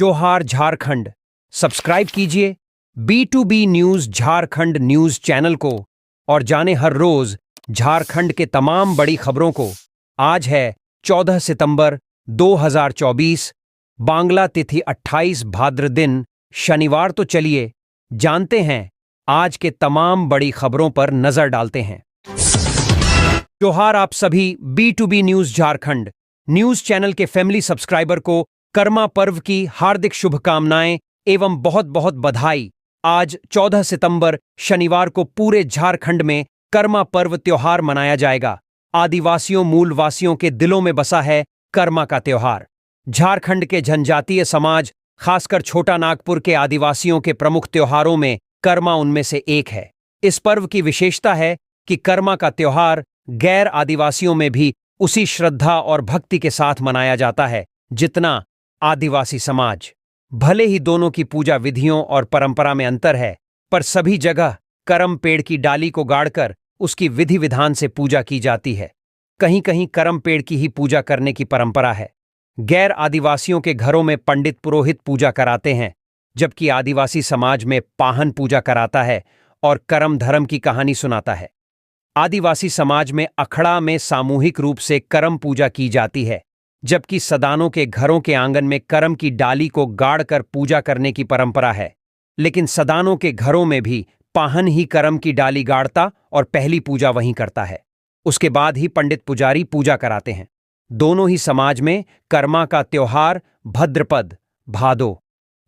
जोहार झारखंड। सब्सक्राइब कीजिए B2B news Jharkhand news channel को और जाने हर रोज झारखंड के तमाम बड़ी खबरों को। आज है 14 सितंबर 2024, बांग्ला तिथि 28 भाद्र दिन शनिवार। तो चलिए जानते हैं आज के तमाम बड़ी खबरों पर नजर डालते हैं। जोहार आप सभी B2B news Jharkhand news channel के फैमिली सब्सक्राइबर को कर्मा पर्व की हार्दिक शुभकामनाएं एवं बहुत बहुत बधाई। आज 14 सितंबर शनिवार को पूरे झारखंड में कर्मा पर्व त्योहार मनाया जाएगा। आदिवासियों मूलवासियों के दिलों में बसा है कर्मा का त्योहार। झारखंड के जनजातीय समाज, खासकर छोटा नागपुर के आदिवासियों के प्रमुख त्योहारों में कर्मा उनमें से एक है। इस पर्व की विशेषता है कि कर्मा का त्योहार गैर आदिवासियों में भी उसी श्रद्धा और भक्ति के साथ मनाया जाता है जितना आदिवासी समाज। भले ही दोनों की पूजा विधियों और परंपरा में अंतर है, पर सभी जगह करम पेड़ की डाली को गाड़कर उसकी विधि विधान से पूजा की जाती है। कहीं कहीं करम पेड़ की ही पूजा करने की परंपरा है। गैर आदिवासियों के घरों में पंडित पुरोहित पूजा कराते हैं, जबकि आदिवासी समाज में पाहन पूजा कराता है और करम धर्म की कहानी सुनाता है। आदिवासी समाज में अखड़ा में सामूहिक रूप से करम पूजा की जाती है, जबकि सदानों के घरों के आंगन में करम की डाली को गाड़कर पूजा करने की परंपरा है। लेकिन सदानों के घरों में भी पाहन ही करम की डाली गाड़ता और पहली पूजा वहीं करता है। उसके बाद ही पंडित पुजारी पूजा कराते हैं। दोनों ही समाज में कर्मा का त्योहार भद्रपद भादो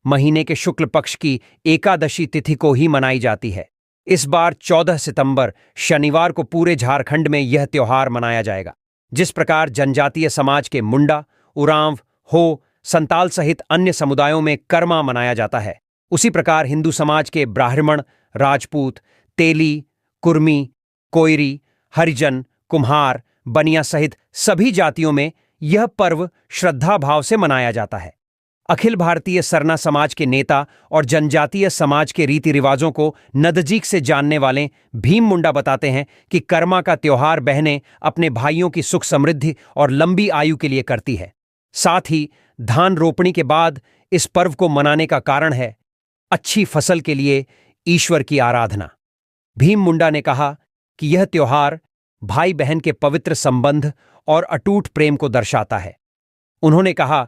महीने के शुक्ल पक्ष की एकादशी तिथि को ही मनाई जाती है। इस बार 14 सितंबर शनिवार को पूरे झारखंड में यह त्योहार मनाया जाएगा। जिस प्रकार जनजातीय समाज के मुंडा, उरांव, हो, संताल सहित अन्य समुदायों में कर्मा मनाया जाता है, उसी प्रकार हिंदू समाज के ब्राह्मण, राजपूत, तेली, कुर्मी, कोयरी, हरिजन, कुम्हार, बनिया सहित सभी जातियों में यह पर्व श्रद्धा भाव से मनाया जाता है। अखिल भारतीय सरना समाज के नेता और जनजातीय समाज के रीति रिवाजों को नजदीक से जानने वाले भीम मुंडा बताते हैं कि कर्मा का त्योहार बहनें अपने भाइयों की सुख समृद्धि और लंबी आयु के लिए करती है। साथ ही धान रोपणी के बाद इस पर्व को मनाने का कारण है अच्छी फसल के लिए ईश्वर की आराधना। भीम मुंडा ने कहा कि यह त्योहार भाई बहन के पवित्र संबंध और अटूट प्रेम को दर्शाता है। उन्होंने कहा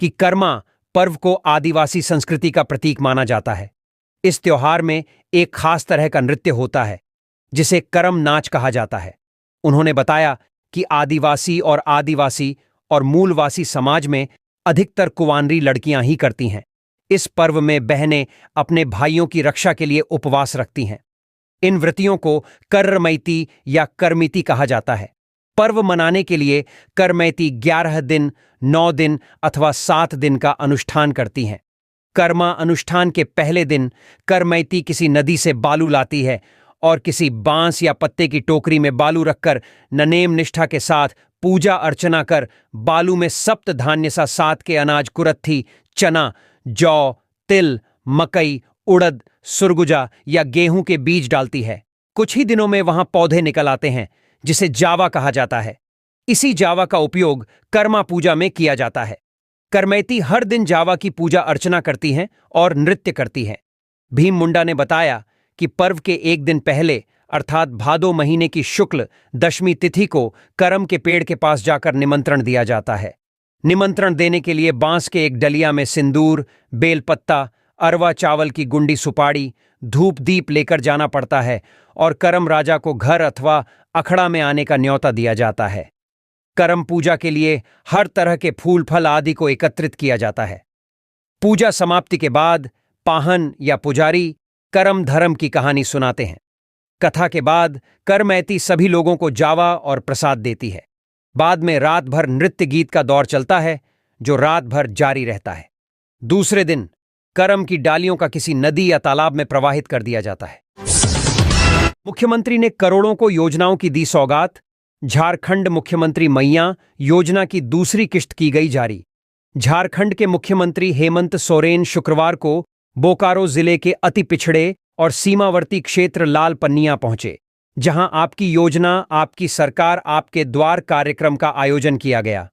कि कर्मा पर्व को आदिवासी संस्कृति का प्रतीक माना जाता है। इस त्योहार में एक खास तरह का नृत्य होता है जिसे करम नाच कहा जाता है। उन्होंने बताया कि आदिवासी और मूलवासी समाज में अधिकतर कुंवारी लड़कियां ही करती हैं। इस पर्व में बहनें अपने भाइयों की रक्षा के लिए उपवास रखती हैं। इन व्रतियों को कर्मैती या करमिति कहा जाता है। पर्व मनाने के लिए करमैती 11 दिन, 9 दिन अथवा 7 दिन का अनुष्ठान करती हैं। कर्मा अनुष्ठान के पहले दिन करमैती किसी नदी से बालू लाती है और किसी बांस या पत्ते की टोकरी में बालू रखकर ननेम निष्ठा के साथ पूजा अर्चना कर बालू में सप्त धान्य सा 7 के अनाज कुरत्थी, चना, जौ, तिल, मकई, उड़द, सुरगुजा या गेहूं के बीज डालती है। कुछ ही दिनों में वहां पौधे निकल आते हैं जिसे जावा कहा जाता है। इसी जावा का उपयोग कर्मा पूजा में किया जाता है। करमैती हर दिन जावा की पूजा अर्चना करती हैं और नृत्य करती हैं। भीम मुंडा ने बताया कि पर्व के एक दिन पहले अर्थात भादो महीने की शुक्ल दशमी तिथि को करम के पेड़ के पास जाकर निमंत्रण दिया जाता है। निमंत्रण देने के लिए बांस के एक डलिया में सिंदूर, बेलपत्ता, अरवा चावल की गुंडी सुपाड़ी, धूप दीप लेकर जाना पड़ता है और करम राजा को घर अथवा अखड़ा में आने का न्योता दिया जाता है। करम पूजा के लिए हर तरह के फूल फल आदि को एकत्रित किया जाता है। पूजा समाप्ति के बाद पाहन या पुजारी करम धर्म की कहानी सुनाते हैं। कथा के बाद करमैती सभी लोगों को जावा और प्रसाद देती है। बाद में रात भर नृत्य गीत का दौर चलता है जो रात भर जारी रहता है। दूसरे दिन करम की डालियों का किसी नदी या तालाब में प्रवाहित कर दिया जाता है। मुख्यमंत्री ने करोड़ों को योजनाओं की दी सौगात। झारखंड मुख्यमंत्री मैया योजना की दूसरी किश्त की गई जारी। झारखंड के मुख्यमंत्री हेमंत सोरेन शुक्रवार को बोकारो जिले के अति पिछड़े और सीमावर्ती क्षेत्र लाल पन्निया पहुंचे, जहां आपकी योजना आपकी सरकार आपके द्वार कार्यक्रम का आयोजन किया गया।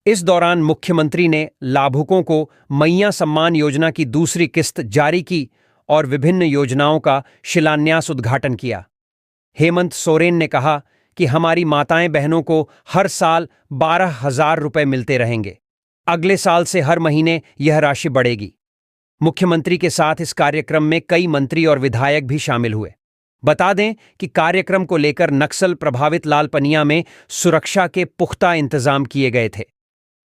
इस दौरान मुख्यमंत्री ने लाभुकों को मैया सम्मान योजना की दूसरी किस्त जारी की और विभिन्न योजनाओं का शिलान्यास उद्घाटन किया। हेमंत सोरेन ने कहा कि हमारी माताएं बहनों को हर साल 12,000 रुपए मिलते रहेंगे। अगले साल से हर महीने यह राशि बढ़ेगी। मुख्यमंत्री के साथ इस कार्यक्रम में कई मंत्री और विधायक भी शामिल हुए। बता दें कि कार्यक्रम को लेकर नक्सल प्रभावित लालपनिया में सुरक्षा के पुख्ता इंतजाम किए गए थे।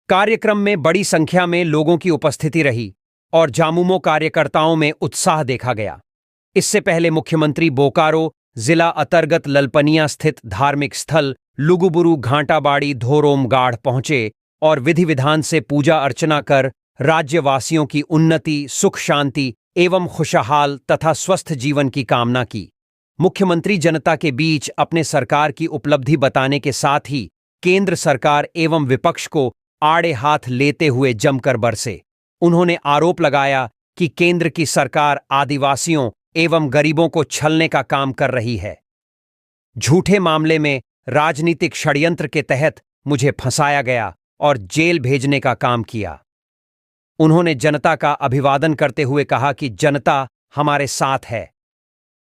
कार्यक्रम में बड़ी संख्या में लोगों की उपस्थिति रही और झामुमो कार्यकर्ताओं में उत्साह देखा गया। इससे पहले मुख्यमंत्री बोकारो जिला अंतर्गत ललपनिया स्थित धार्मिक स्थल लुगुबुरु घाटाबाड़ी धोरोमगाढ़ पहुंचे और विधि विधान से पूजा अर्चना कर राज्यवासियों की उन्नति, सुख शांति एवं खुशहाल तथा स्वस्थ जीवन की कामना की। मुख्यमंत्री जनता के बीच अपने सरकार की उपलब्धि बताने के साथ ही केंद्र सरकार एवं विपक्ष को आड़े हाथ लेते हुए जमकर बरसे। उन्होंने आरोप लगाया कि केंद्र की सरकार आदिवासियों एवं गरीबों को छलने का काम कर रही है। झूठे मामले में राजनीतिक षड्यंत्र के तहत मुझे फंसाया गया और जेल भेजने का काम किया। उन्होंने जनता का अभिवादन करते हुए कहा कि जनता हमारे साथ है,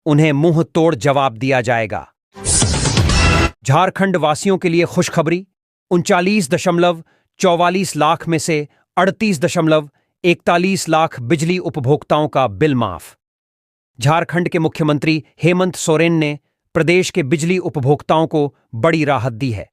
उन्हें मुंह तोड़ जवाब दिया जाएगा। झारखंड वासियों के लिए खुशखबरी, 39.44 लाख में से 38.41 लाख बिजली उपभोक्ताओं का बिल माफ। झारखंड के मुख्यमंत्री हेमंत सोरेन ने प्रदेश के बिजली उपभोक्ताओं को बड़ी राहत दी है।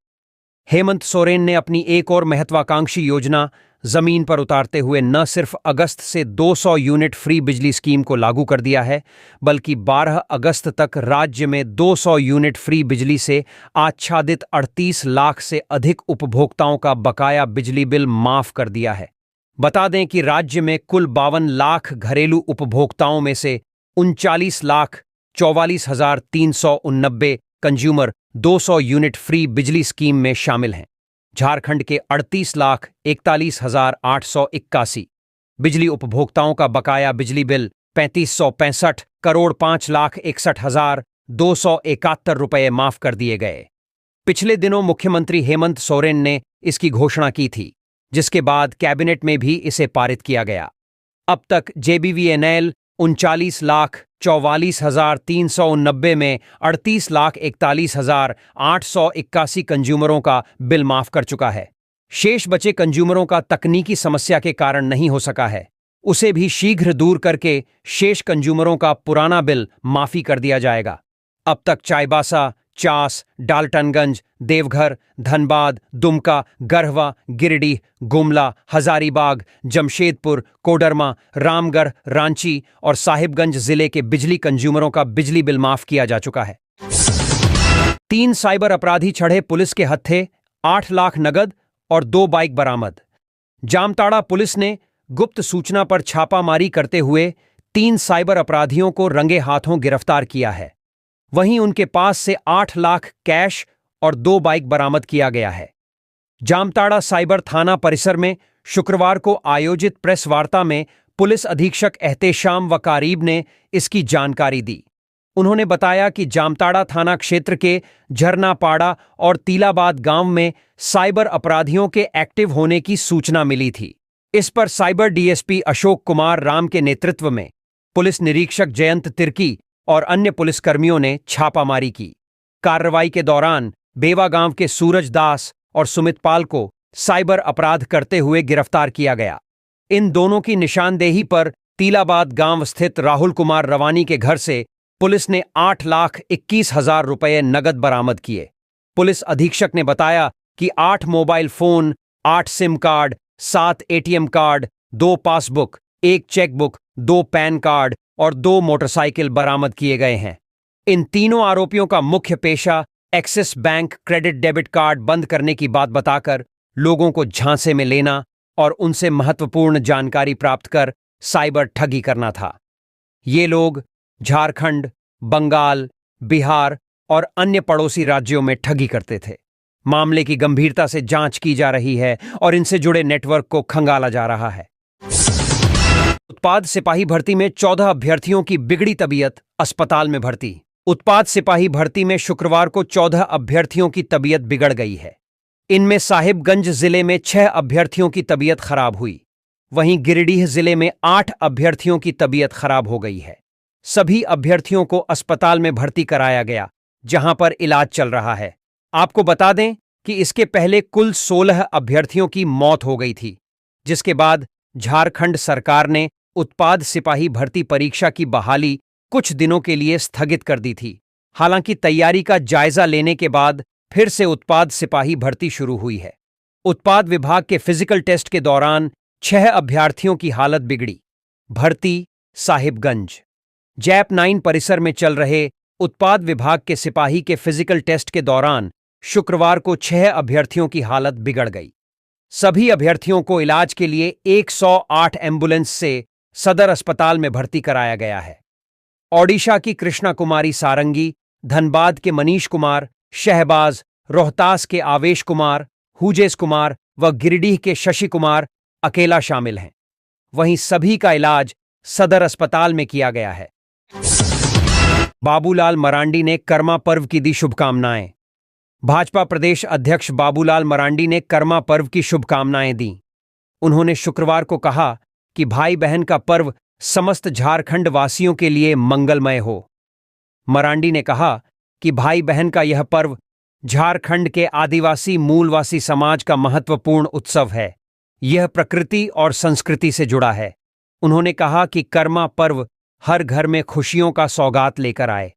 हेमंत सोरेन ने अपनी एक और महत्वाकांक्षी योजना जमीन पर उतारते हुए न सिर्फ अगस्त से 200 यूनिट फ्री बिजली स्कीम को लागू कर दिया है, बल्कि 12 अगस्त तक राज्य में 200 यूनिट फ्री बिजली से आच्छादित 38 लाख से अधिक उपभोक्ताओं का बकाया बिजली बिल माफ कर दिया है। बता दें कि राज्य में कुल 52 लाख घरेलू उपभोक्ताओं में से 39,44,389 कंज्यूमर 200 यूनिट फ्री बिजली स्कीम में शामिल हैं। झारखंड के 38,41,881 बिजली उपभोक्ताओं का बकाया बिजली बिल 3565 करोड़ 5,61,271 रुपये माफ कर दिए गए। पिछले दिनों मुख्यमंत्री हेमंत सोरेन ने इसकी घोषणा की थी, जिसके बाद कैबिनेट में भी इसे पारित किया गया। अब तक जेबीवीएनएल 39,44,389 में 38,41,881 कंज्यूमरों का बिल माफ कर चुका है। शेष बचे कंज्यूमरों का तकनीकी समस्या के कारण नहीं हो सका है, उसे भी शीघ्र दूर करके शेष कंज्यूमरों का पुराना बिल माफी कर दिया जाएगा। अब तक चाईबासा, चास, डाल्टनगंज, देवघर, धनबाद, दुमका, गढ़वा, गिरिडीह, गुमला, हजारीबाग, जमशेदपुर, कोडरमा, रामगढ़, रांची और साहिबगंज जिले के बिजली कंज्यूमरों का बिजली बिल माफ किया जा चुका है। 3 साइबर अपराधी चढ़े पुलिस के हत्थे, 8 लाख नगद और 2 बाइक बरामद। जामताड़ा पुलिस ने गुप्त सूचना पर छापामारी करते हुए 3 साइबर अपराधियों को रंगे हाथों गिरफ्तार किया है। वहीं उनके पास से 8 लाख कैश और 2 बाइक बरामद किया गया है। जामताड़ा साइबर थाना परिसर में शुक्रवार को आयोजित प्रेस वार्ता में पुलिस अधीक्षक एहतेशाम वकारीब ने इसकी जानकारी दी। उन्होंने बताया कि जामताड़ा थाना क्षेत्र के झरनापाड़ा और तीलाबाद गांव में साइबर अपराधियों के एक्टिव होने की सूचना मिली थी। इस पर साइबर डीएसपी अशोक कुमार राम के नेतृत्व में पुलिस निरीक्षक जयंत तिर्की और अन्य पुलिसकर्मियों ने छापामारी की। कार्रवाई के दौरान बेवा गांव के सूरज दास और सुमित पाल को साइबर अपराध करते हुए गिरफ्तार किया गया। इन दोनों की निशानदेही पर तीलाबाद गांव स्थित राहुल कुमार रवानी के घर से पुलिस ने 8,21,000 रुपये नगद बरामद किए। पुलिस अधीक्षक ने बताया कि 8 mobile phone, 8 SIM card, 7 ATM card, 2 passbook, 1 chequebook, 2 pan card और 2 मोटरसाइकिल बरामद किए गए हैं। इन तीनों आरोपियों का मुख्य पेशा axis bank credit debit card बंद करने की बात बताकर लोगों को झांसे में लेना और उनसे महत्वपूर्ण जानकारी प्राप्त कर साइबर ठगी करना था। ये लोग झारखंड, बंगाल, बिहार और अन्य पड़ोसी राज्यों में ठगी करते थे। मामले की गंभीरता से जांच की जा रही है और इनसे जुड़े नेटवर्क को खंगाला जा रहा है। उत्पाद सिपाही भर्ती में 14 अभ्यर्थियों की बिगड़ी तबीयत, अस्पताल में भर्ती। उत्पाद सिपाही भर्ती में शुक्रवार को 14 अभ्यर्थियों की तबीयत बिगड़ गई है। इनमें साहिबगंज जिले में 6 अभ्यर्थियों की तबीयत खराब हुई। वहीं गिरिडीह जिले में 8 अभ्यर्थियों की तबीयत खराब हो गई है। सभी अभ्यर्थियों को अस्पताल में भर्ती कराया गया, जहां पर इलाज चल रहा है। आपको बता दें कि इसके पहले कुल 16 अभ्यर्थियों की मौत हो गई थी, जिसके बाद झारखंड सरकार ने उत्पाद सिपाही भर्ती परीक्षा की बहाली कुछ दिनों के लिए स्थगित कर दी थी। हालांकि तैयारी का जायजा लेने के बाद फिर से उत्पाद सिपाही भर्ती शुरू हुई है। उत्पाद विभाग के फिजिकल टेस्ट के दौरान 6 अभ्यर्थियों की हालत बिगड़ी। भर्ती साहिबगंज। जैप 9 परिसर में चल रहे उत्पाद विभाग के सिपाही के फिजिकल टेस्ट के दौरान शुक्रवार को 6 अभ्यर्थियों की हालत बिगड़ गई। सभी अभ्यर्थियों को इलाज के लिए 108 एम्बुलेंस से सदर अस्पताल में भर्ती कराया गया है। ओडिशा की कृष्णा कुमारी सारंगी, धनबाद के मनीष कुमार, शहबाज, रोहतास के आवेश कुमार, हुजेस कुमार व गिरिडीह के शशि कुमार अकेला शामिल हैं। वहीं सभी का इलाज सदर अस्पताल में किया गया है। बाबूलाल मरांडी ने कर्मा पर्व की दी शुभकामनाएं। भाजपा प्रदेश अध्यक्ष बाबूलाल मरांडी ने कर्मा पर्व की शुभकामनाएं दी। उन्होंने शुक्रवार को कहा कि भाई बहन का पर्व समस्त झारखंड वासियों के लिए मंगलमय हो। मरांडी ने कहा कि भाई बहन का यह पर्व झारखंड के आदिवासी मूलवासी समाज का महत्वपूर्ण उत्सव है। यह प्रकृति और संस्कृति से जुड़ा है। उन्होंने कहा कि कर्मा पर्व हर घर में खुशियों का सौगात लेकर आए।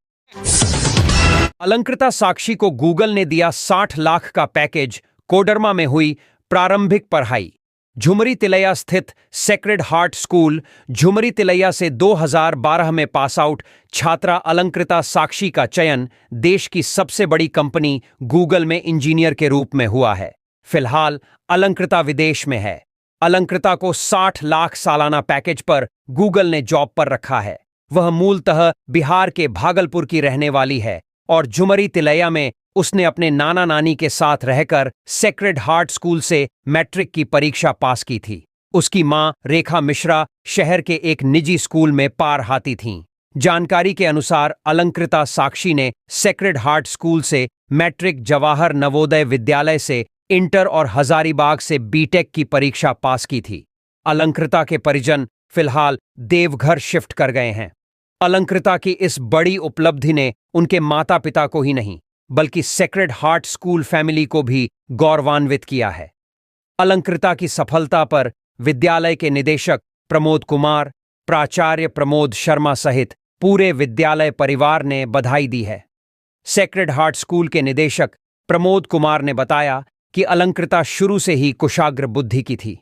अलंकृता साक्षी को गूगल ने दिया 60 लाख का पैकेज। कोडरमा में हुई प्रारंभिक पढ़ाई। झुमरी तिलैया स्थित sacred heart school Jhumri Telaiya से 2012 में पास आउट छात्रा अलंकृता साक्षी का चयन देश की सबसे बड़ी कंपनी गूगल में इंजीनियर के रूप में हुआ है। फिलहाल अलंकृता विदेश में है। अलंकृता को 60 लाख सालाना पैकेज पर गूगल ने जॉब पर रखा है। वह मूलतः बिहार के भागलपुर की रहने वाली है और झुमरी तिलैया में उसने अपने नाना नानी के साथ रहकर सेक्रेड हार्ट स्कूल से मैट्रिक की परीक्षा पास की थी। उसकी मां रेखा मिश्रा शहर के एक निजी स्कूल में पार हाती थीं। जानकारी के अनुसार अलंकृता साक्षी ने सेक्रेड हार्ट स्कूल से मैट्रिक, जवाहर नवोदय विद्यालय से इंटर और हजारीबाग से बीटेक की परीक्षा पास की थी। अलंकृता के परिजन फिलहाल देवघर शिफ्ट कर गए हैं। अलंकृता की इस बड़ी उपलब्धि ने उनके माता पिता को ही नहीं बल्कि सेक्रेड हार्ट स्कूल फैमिली को भी गौरवान्वित किया है। अलंकृता की सफलता पर विद्यालय के निदेशक प्रमोद कुमार, प्राचार्य प्रमोद शर्मा सहित पूरे विद्यालय परिवार ने बधाई दी है। सेक्रेड हार्ट स्कूल के निदेशक प्रमोद कुमार ने बताया कि अलंकृता शुरू से ही कुशाग्र बुद्धि की थी।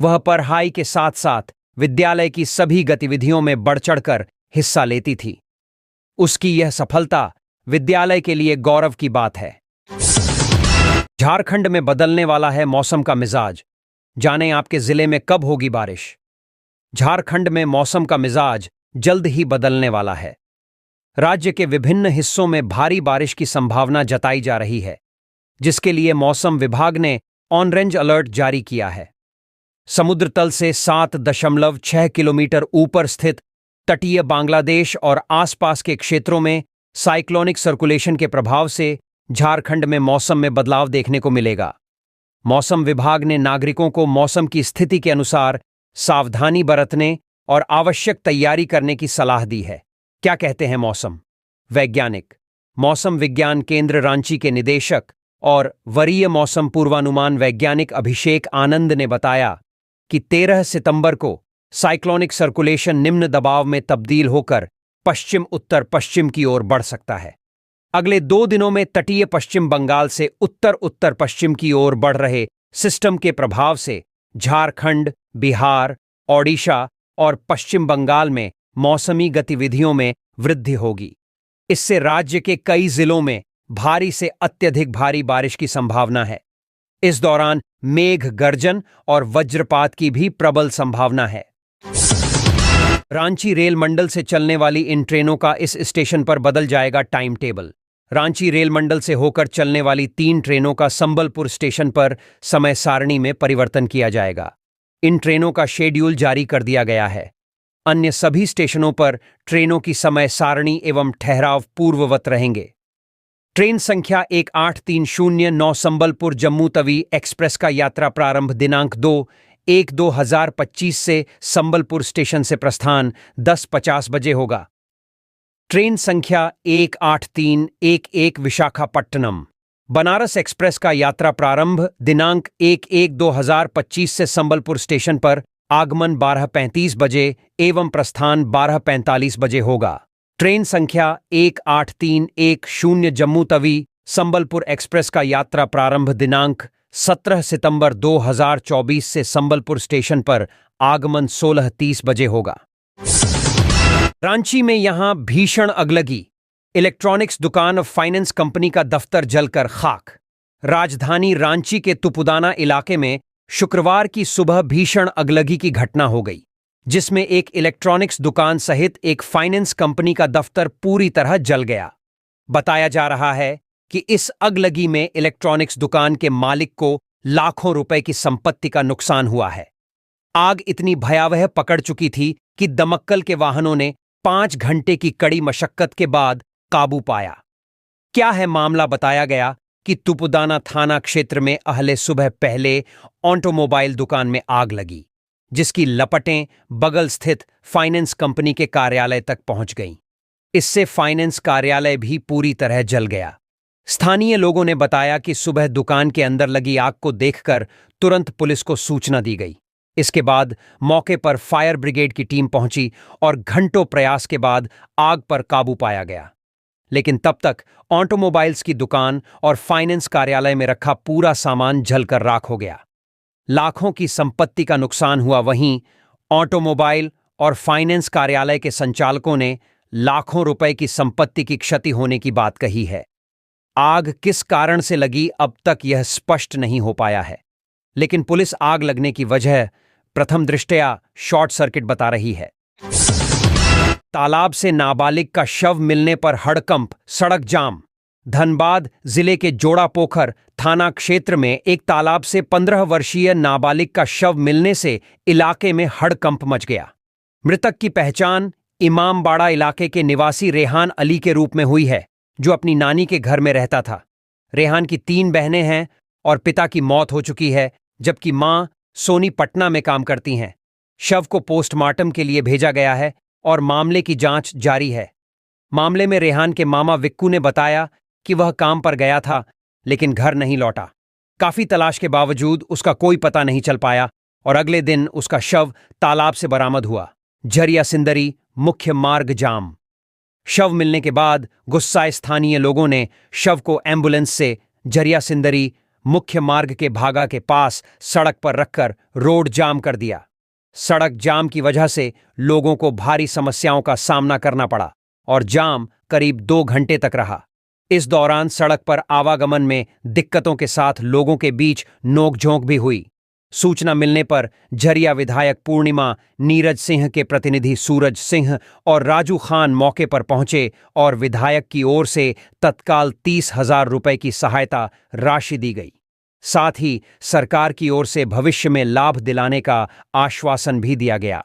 वह पढ़ाई के साथ साथ विद्यालय की सभी गतिविधियों में बढ़ चढ़कर हिस्सा लेती थी। उसकी यह सफलता विद्यालय के लिए गौरव की बात है। झारखंड में बदलने वाला है मौसम का मिजाज। जानें आपके जिले में कब होगी बारिश। झारखंड में मौसम का मिजाज जल्द ही बदलने वाला है। राज्य के विभिन्न हिस्सों में भारी बारिश की संभावना जताई जा रही है, जिसके लिए मौसम विभाग ने ऑरेंज अलर्ट जारी किया है। समुद्र तल से 7.6 किलोमीटर ऊपर स्थित तटीय बांग्लादेश और आसपास के क्षेत्रों में साइक्लोनिक सर्कुलेशन के प्रभाव से झारखंड में मौसम में बदलाव देखने को मिलेगा। मौसम विभाग ने नागरिकों को मौसम की स्थिति के अनुसार सावधानी बरतने और आवश्यक तैयारी करने की सलाह दी है। क्या कहते हैं मौसम वैज्ञानिक? मौसम विज्ञान केंद्र रांची के निदेशक और वरीय मौसम पूर्वानुमान वैज्ञानिक अभिषेक आनंद ने बताया कि 13 सितंबर को साइक्लोनिक सर्कुलेशन निम्न दबाव में तब्दील होकर पश्चिम उत्तर पश्चिम की ओर बढ़ सकता है। अगले 2 दिनों में तटीय पश्चिम बंगाल से उत्तर उत्तर पश्चिम की ओर बढ़ रहे सिस्टम के प्रभाव से झारखंड, बिहार, ओडिशा और पश्चिम बंगाल में मौसमी गतिविधियों में वृद्धि होगी। इससे राज्य के कई जिलों में भारी से अत्यधिक भारी बारिश की संभावना है। इस दौरान मेघ गर्जन और वज्रपात की भी प्रबल संभावना है। रांची रेल मंडल से चलने वाली इन ट्रेनों का इस स्टेशन पर बदल जाएगा टाइम टेबल। रांची रेल मंडल से होकर चलने वाली 3 ट्रेनों का संबलपुर स्टेशन पर समय सारणी में परिवर्तन किया जाएगा। इन ट्रेनों का शेड्यूल जारी कर दिया गया है। अन्य सभी स्टेशनों पर ट्रेनों की समय सारणी एवं ठहराव पूर्ववत रहेंगे। ट्रेन संख्या 18309 संबलपुर जम्मू तवी एक्सप्रेस का यात्रा प्रारंभ दिनांक 2/1/2025 से संबलपुर स्टेशन से प्रस्थान 10:50 बजे होगा। ट्रेन संख्या 18311 विशाखापट्टनम बनारस एक्सप्रेस का यात्रा प्रारंभ दिनांक 1/1/2025 से संबलपुर स्टेशन पर आगमन 12:35 बजे एवं प्रस्थान 12:45 बजे होगा। ट्रेन संख्या 18310 जम्मू तवी संबलपुर एक्सप्रेस का यात्रा प्रारंभ दिनांक 17 सितंबर 2024 से संबलपुर स्टेशन पर आगमन 16:30 बजे होगा। रांची में यहां भीषण अगलगी, इलेक्ट्रॉनिक्स दुकान और फाइनेंस कंपनी का दफ्तर जलकर खाक। राजधानी रांची के तुपुदाना इलाके में शुक्रवार की सुबह भीषण अगलगी की घटना हो गई, जिसमें एक इलेक्ट्रॉनिक्स दुकान सहित एक फाइनेंस कंपनी का दफ्तर पूरी तरह जल गया। बताया जा रहा है कि इस अगलगी में इलेक्ट्रॉनिक्स दुकान के मालिक को लाखों रुपए की संपत्ति का नुकसान हुआ है। आग इतनी भयावह पकड़ चुकी थी कि दमक्कल के वाहनों ने 5 घंटे की कड़ी मशक्कत के बाद काबू पाया। क्या है मामला? बताया गया कि तुपुदाना थाना क्षेत्र में अहले सुबह पहले ऑटोमोबाइल दुकान में आग लगी, जिसकी लपटें बगल स्थित फाइनेंस कंपनी के कार्यालय तक पहुंच गईं। इससे फाइनेंस कार्यालय भी पूरी तरह जल गया। स्थानीय लोगों ने बताया कि सुबह दुकान के अंदर लगी आग को देखकर तुरंत पुलिस को सूचना दी गई। इसके बाद मौके पर फायर ब्रिगेड की टीम पहुंची और घंटों प्रयास के बाद आग पर काबू पाया गया। लेकिन तब तक ऑटोमोबाइल्स की दुकान और फाइनेंस कार्यालय में रखा पूरा सामान जलकर राख हो गया। लाखों की संपत्ति का नुकसान हुआ। वहीं ऑटोमोबाइल और फाइनेंस कार्यालय के संचालकों ने लाखों रुपए की संपत्ति की क्षति होने की बात कही है। आग किस कारण से लगी अब तक यह स्पष्ट नहीं हो पाया है, लेकिन पुलिस आग लगने की वजह प्रथम दृष्टया शॉर्ट सर्किट बता रही है। तालाब से नाबालिग का शव मिलने पर हड़कंप, सड़क जाम। धनबाद जिले के जोड़ा पोखर थाना क्षेत्र में एक तालाब से 15 वर्षीय नाबालिग का शव मिलने से इलाके में हड़कंप मच गया। मृतक की पहचान इमामबाड़ा इलाके के निवासी रेहान अली के रूप में हुई है, जो अपनी नानी के घर में रहता था। रेहान की 3 बहनें हैं और पिता की मौत हो चुकी है, जबकि मां सोनी पटना में काम करती हैं। शव को पोस्टमार्टम के लिए भेजा गया है और मामले की जांच जारी है। मामले में रेहान के मामा विक्कू ने बताया कि वह काम पर गया था लेकिन घर नहीं लौटा। काफी तलाश के बावजूद उसका कोई पता नहीं चल पाया और अगले दिन उसका शव तालाब से बरामद हुआ। झरिया सिंदरी मुख्य मार्ग जाम। शव मिलने के बाद गुस्साए स्थानीय लोगों ने शव को एम्बुलेंस से झरिया सिंदरी मुख्य मार्ग के भागा के पास सड़क पर रखकर रोड जाम कर दिया। सड़क जाम की वजह से लोगों को भारी समस्याओं का सामना करना पड़ा और जाम करीब 2 घंटे तक रहा। इस दौरान सड़क पर आवागमन में दिक्कतों के साथ लोगों के बीच नोकझोंक भी हुई। सूचना मिलने पर झरिया विधायक पूर्णिमा, नीरज सिंह के प्रतिनिधि सूरज सिंह और राजू खान मौके पर पहुंचे और विधायक की ओर से तत्काल 30,000 रुपए की सहायता राशि दी गई। साथ ही सरकार की ओर से भविष्य में लाभ दिलाने का आश्वासन भी दिया गया।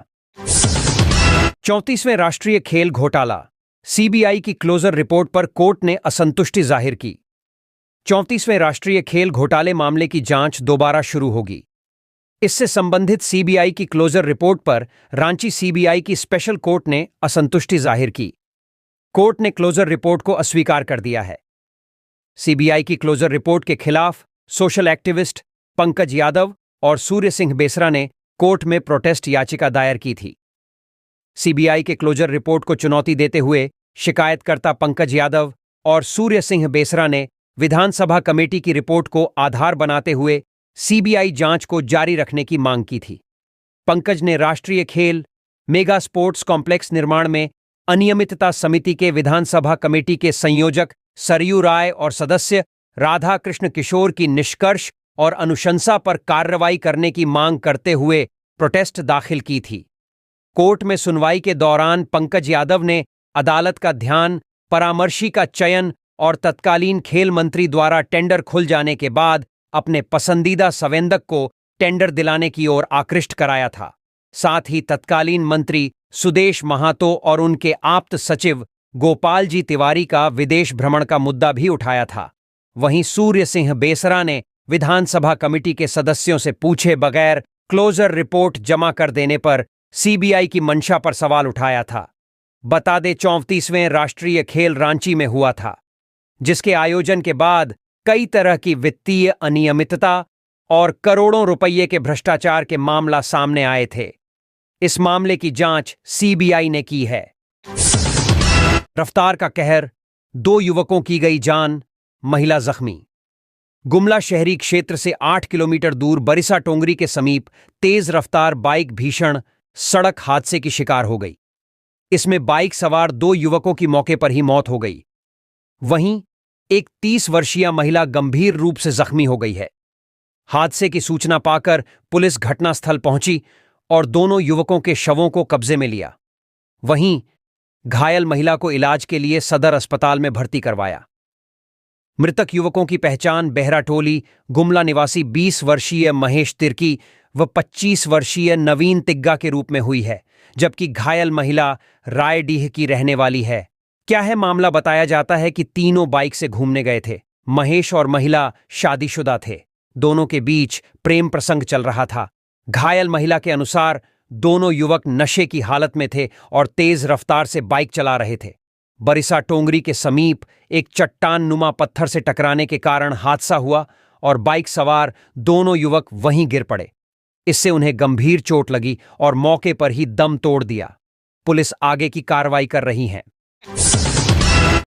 34वें राष्ट्रीय खेल घोटाला, सीबीआई की क्लोजर रिपोर्ट पर कोर्ट ने असंतुष्टि जाहिर की। 34वें राष्ट्रीय खेल घोटाले मामले की जांच दोबारा शुरू होगी। इससे संबंधित सीबीआई की क्लोजर रिपोर्ट पर रांची सीबीआई की स्पेशल कोर्ट ने असंतुष्टि जाहिर की। कोर्ट ने क्लोजर रिपोर्ट को अस्वीकार कर दिया है। सीबीआई की क्लोजर रिपोर्ट के खिलाफ सोशल एक्टिविस्ट पंकज यादव और सूर्य सिंह बेसरा ने कोर्ट में प्रोटेस्ट याचिका दायर की थी। सीबीआई के क्लोजर रिपोर्ट को चुनौती देते हुए शिकायतकर्ता पंकज यादव और सूर्य सिंह बेसरा ने विधानसभा कमेटी की रिपोर्ट को आधार बनाते हुए सीबीआई जांच को जारी रखने की मांग की थी। पंकज ने राष्ट्रीय खेल मेगा स्पोर्ट्स कॉम्प्लेक्स निर्माण में अनियमितता समिति के विधानसभा कमेटी के संयोजक सरयू राय और सदस्य राधा कृष्ण किशोर की निष्कर्ष और अनुशंसा पर कार्रवाई करने की मांग करते हुए प्रोटेस्ट दाखिल की थी। कोर्ट में सुनवाई के दौरान पंकज यादव ने अदालत का ध्यान परामर्शी का चयन और तत्कालीन खेल मंत्री द्वारा टेंडर खुल जाने के बाद अपने पसंदीदा संवेदक को टेंडर दिलाने की ओर आकृष्ट कराया था। साथ ही तत्कालीन मंत्री सुदेश महातो और उनके आप्त सचिव गोपाल जी तिवारी का विदेश भ्रमण का मुद्दा भी उठाया था। वहीं सूर्य सिंह बेसरा ने विधानसभा कमेटी के सदस्यों से पूछे बगैर क्लोजर रिपोर्ट जमा कर देने पर सीबीआई की मंशा पर सवाल उठाया था। बता दें 34वें राष्ट्रीय खेल रांची में हुआ था, जिसके आयोजन के बाद कई तरह की वित्तीय अनियमितता और करोड़ों रुपये के भ्रष्टाचार के मामला सामने आए थे। इस मामले की जांच सीबीआई ने की है। रफ्तार का कहर, 2 युवकों की गई जान, महिला जख्मी। गुमला शहरी क्षेत्र से 8 किलोमीटर दूर बरिसा टोंगरी के समीप तेज रफ्तार बाइक भीषण सड़क हादसे की शिकार हो गई। इसमें बाइक सवार 2 युवकों की मौके पर ही मौत हो गई। वहीं एक 30 वर्षीय महिला गंभीर रूप से जख्मी हो गई है। हादसे की सूचना पाकर पुलिस घटनास्थल पहुंची और दोनों युवकों के शवों को कब्जे में लिया। वहीं घायल महिला को इलाज के लिए सदर अस्पताल में भर्ती करवाया। मृतक युवकों की पहचान बहराटोली गुमला निवासी 20 वर्षीय महेश तिर्की व 25 वर्षीय नवीन तिग्गा के रूप में हुई है, जबकि घायल महिला रायडीह की रहने वाली है। क्या है मामला? बताया जाता है कि तीनों बाइक से घूमने गए थे। महेश और महिला शादीशुदा थे। दोनों के बीच प्रेम प्रसंग चल रहा था। घायल महिला के अनुसार दोनों युवक नशे की हालत में थे और तेज रफ्तार से बाइक चला रहे थे। बरिसा टोंगरी के समीप एक चट्टान नुमा पत्थर से टकराने के कारण हादसा हुआ और बाइक सवार दोनों युवक वहीं गिर पड़े। इससे उन्हें गंभीर चोट लगी और मौके पर ही दम तोड़ दिया। पुलिस आगे की कार्रवाई कर रही है।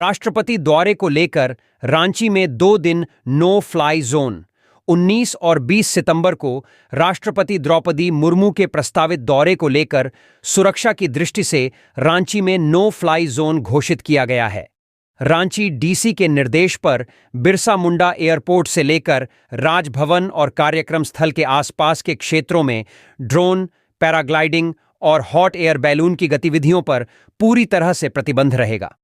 राष्ट्रपति दौरे को लेकर रांची में 2 दिन नो फ्लाई जोन। 19 और 20 सितंबर को राष्ट्रपति द्रौपदी मुर्मू के प्रस्तावित दौरे को लेकर सुरक्षा की दृष्टि से रांची में नो फ्लाई जोन घोषित किया गया है। रांची डीसी के निर्देश पर बिरसा मुंडा एयरपोर्ट से लेकर राजभवन और कार्यक्रम स्थल के आसपास के क्षेत्रों में ड्रोन, पैराग्लाइडिंग और हॉट एयर बैलून की गतिविधियों पर पूरी तरह से प्रतिबंध रहेगा।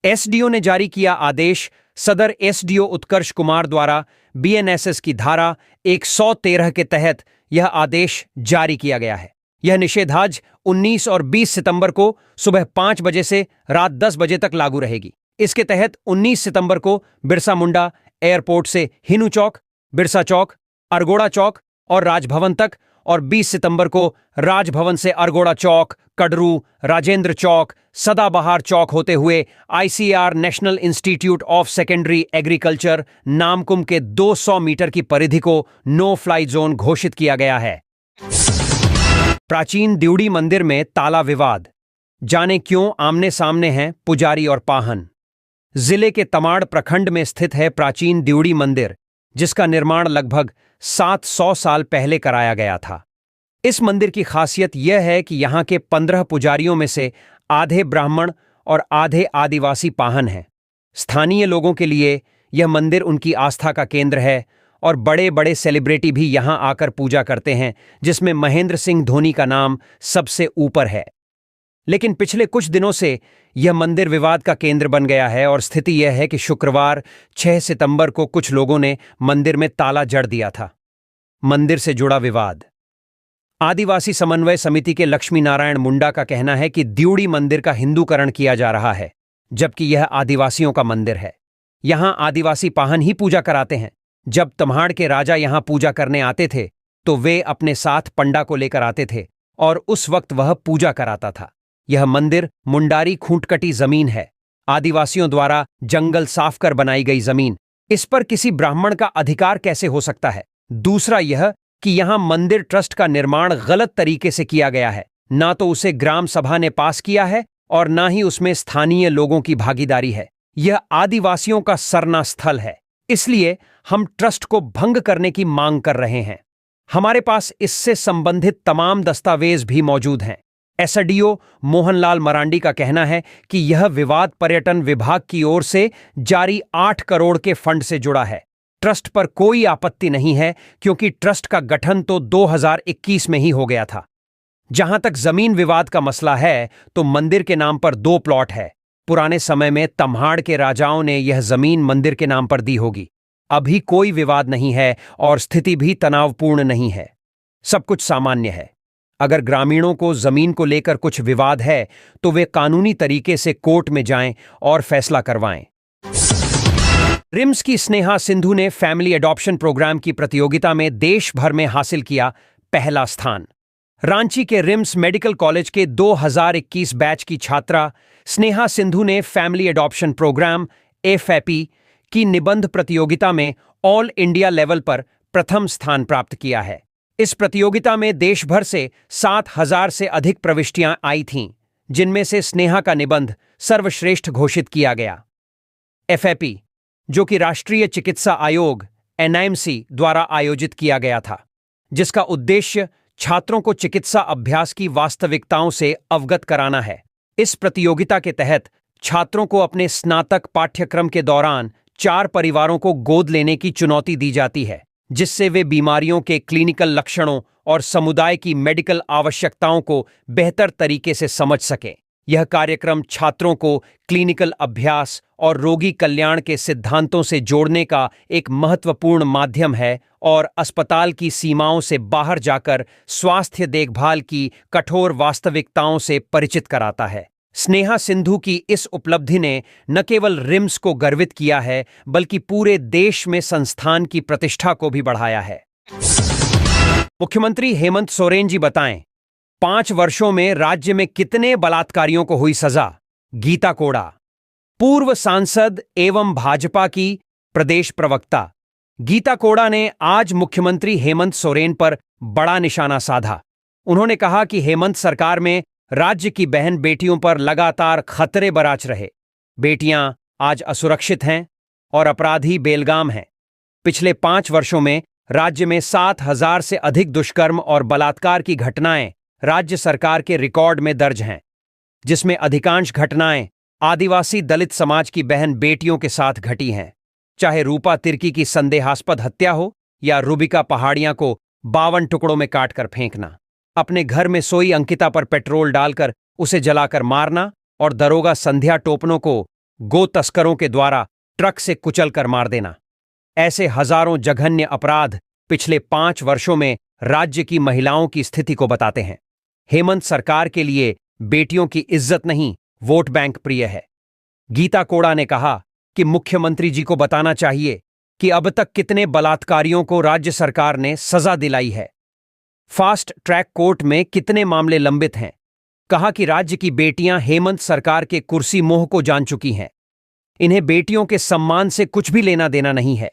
एसडीओ ने जारी किया आदेश। सदर एसडीओ उत्कर्ष कुमार द्वारा बीएनएसएस की धारा 113 के तहत यह आदेश जारी किया गया है। यह निषेधाज्ञा 19 और 20 सितंबर को सुबह 5 बजे से रात 10 बजे तक लागू रहेगी। इसके तहत 19 सितंबर को बिरसा मुंडा एयरपोर्ट से हिनू चौक, बिरसा चौक, अरगोड़ा चौक और राजभवन तक, और 20 सितंबर को राजभवन से अरगोड़ा चौक, कड़रू, राजेंद्र चौक, सदाबहार चौक होते हुए ICR national institute of secondary agriculture Namkum के 200 मीटर की परिधि को नो फ्लाई जोन घोषित किया गया है। प्राचीन दिउड़ी मंदिर में ताला विवाद, जाने क्यों आमने सामने हैं पुजारी और पाहन। जिले के तमाड़ प्रखंड में स्थित है प्राचीन दिउड़ी मंदिर, जिसका निर्माण लगभग 700 साल पहले कराया गया था। इस मंदिर की खासियत यह है कि यहाँ के 15 पुजारियों में से आधे ब्राह्मण और आधे आदिवासी पाहन हैं। स्थानीय लोगों के लिए यह मंदिर उनकी आस्था का केंद्र है और बड़े बड़े सेलिब्रिटी भी यहाँ आकर पूजा करते हैं, जिसमें महेंद्र सिंह धोनी का नाम सबसे ऊपर है। लेकिन पिछले कुछ दिनों से यह मंदिर विवाद का केंद्र बन गया है और स्थिति यह है कि शुक्रवार 6 सितंबर को कुछ लोगों ने मंदिर में ताला जड़ दिया था। मंदिर से जुड़ा विवाद। आदिवासी समन्वय समिति के लक्ष्मी नारायण मुंडा का कहना है कि दिउड़ी मंदिर का हिंदूकरण किया जा रहा है, जबकि यह आदिवासियों का मंदिर है। यहां आदिवासी पाहन ही पूजा कराते हैं। जब तम्हाड़ के राजा यहां पूजा करने आते थे तो वे अपने साथ पंडा को लेकर आते थे और उस वक्त वह पूजा कराता था। यह मंदिर मुंडारी खूंटकटी जमीन है, आदिवासियों द्वारा जंगल साफ कर बनाई गई जमीन। इस पर किसी ब्राह्मण का अधिकार कैसे हो सकता है? दूसरा यह कि यहां मंदिर ट्रस्ट का निर्माण गलत तरीके से किया गया है। ना तो उसे ग्राम सभा ने पास किया है और ना ही उसमें स्थानीय लोगों की भागीदारी है। यह आदिवासियों का सरना स्थल है, इसलिए हम ट्रस्ट को भंग करने की मांग कर रहे हैं। हमारे पास इससे संबंधित तमाम दस्तावेज भी मौजूद हैं। एसडीओ मोहनलाल मरांडी का कहना है कि यह विवाद पर्यटन विभाग की ओर से जारी 8 करोड़ के फंड से जुड़ा है। ट्रस्ट पर कोई आपत्ति नहीं है क्योंकि ट्रस्ट का गठन तो 2021 में ही हो गया था। जहां तक जमीन विवाद का मसला है तो मंदिर के नाम पर 2 प्लॉट है। पुराने समय में तम्हाड़ के राजाओं ने यह जमीन मंदिर के नाम पर दी होगी। अभी कोई विवाद नहीं है और स्थिति भी तनावपूर्ण नहीं है। सब कुछ सामान्य है। अगर ग्रामीणों को जमीन को लेकर कुछ विवाद है तो वे कानूनी तरीके से कोर्ट में जाएं और फैसला करवाएं। रिम्स की स्नेहा सिंधु ने फैमिली एडॉप्शन प्रोग्राम की प्रतियोगिता में देश भर में हासिल किया पहला स्थान। रांची के रिम्स मेडिकल कॉलेज के 2021 बैच की छात्रा स्नेहा सिंधु ने फैमिली एडॉप्शन प्रोग्राम एफएपी की निबंध प्रतियोगिता में ऑल इंडिया लेवल पर प्रथम स्थान प्राप्त किया है। इस प्रतियोगिता में देश भर से 7,000 से अधिक प्रविष्टियां आई थीं, जिनमें से स्नेहा का निबंध सर्वश्रेष्ठ घोषित किया गया। एफएपी, जो कि राष्ट्रीय चिकित्सा आयोग एनआईएमसी द्वारा आयोजित किया गया था, जिसका उद्देश्य छात्रों को चिकित्सा अभ्यास की वास्तविकताओं से अवगत कराना है। इस प्रतियोगिता के तहत छात्रों को अपने स्नातक पाठ्यक्रम के दौरान 4 परिवारों को गोद लेने की चुनौती दी जाती है, जिससे वे बीमारियों के क्लिनिकल लक्षणों और समुदाय की मेडिकल आवश्यकताओं को बेहतर तरीके से समझ सकें। यह कार्यक्रम छात्रों को क्लिनिकल अभ्यास और रोगी कल्याण के सिद्धांतों से जोड़ने का एक महत्वपूर्ण माध्यम है और अस्पताल की सीमाओं से बाहर जाकर स्वास्थ्य देखभाल की कठोर वास्तविकताओं से परिचित कराता है। स्नेहा सिंधु की इस उपलब्धि ने न केवल रिम्स को गर्वित किया है, बल्कि पूरे देश में संस्थान की प्रतिष्ठा को भी बढ़ाया है। मुख्यमंत्री हेमंत सोरेन जी बताएं, 5 वर्षों में राज्य में कितने बलात्कारियों को हुई सजा? गीता कोड़ा, पूर्व सांसद एवं भाजपा की प्रदेश प्रवक्ता गीता कोड़ा ने आज मुख्यमंत्री हेमंत सोरेन पर बड़ा निशाना साधा। उन्होंने कहा कि हेमंत सरकार में राज्य की बहन बेटियों पर लगातार खतरे बराच रहे। बेटियां आज असुरक्षित हैं और अपराधी बेलगाम हैं। पिछले 5 वर्षों में राज्य में 7,000 से अधिक दुष्कर्म और बलात्कार की घटनाएं राज्य सरकार के रिकॉर्ड में दर्ज हैं, जिसमें अधिकांश घटनाएं आदिवासी दलित समाज की बहन बेटियों के साथ घटी हैं। चाहे रूपा तिर्की की संदेहास्पद हत्या हो या रूबिका पहाड़ियां को 52 टुकड़ों में काटकर फेंकना, अपने घर में सोई अंकिता पर पेट्रोल डालकर उसे जलाकर मारना और दरोगा संध्या टोपनों को गो तस्करों के द्वारा ट्रक से कुचलकर मार देना, ऐसे हजारों जघन्य अपराध पिछले 5 वर्षों में राज्य की महिलाओं की स्थिति को बताते हैं। हेमंत सरकार के लिए बेटियों की इज्जत नहीं, वोट बैंक प्रिय है। गीता कोड़ा ने कहा कि मुख्यमंत्री जी को बताना चाहिए कि अब तक कितने बलात्कारियों को राज्य सरकार ने सजा दिलाई है, फास्ट ट्रैक कोर्ट में कितने मामले लंबित हैं। कहा कि राज्य की बेटियां हेमंत सरकार के कुर्सी मोह को जान चुकी हैं। इन्हें बेटियों के सम्मान से कुछ भी लेना देना नहीं है।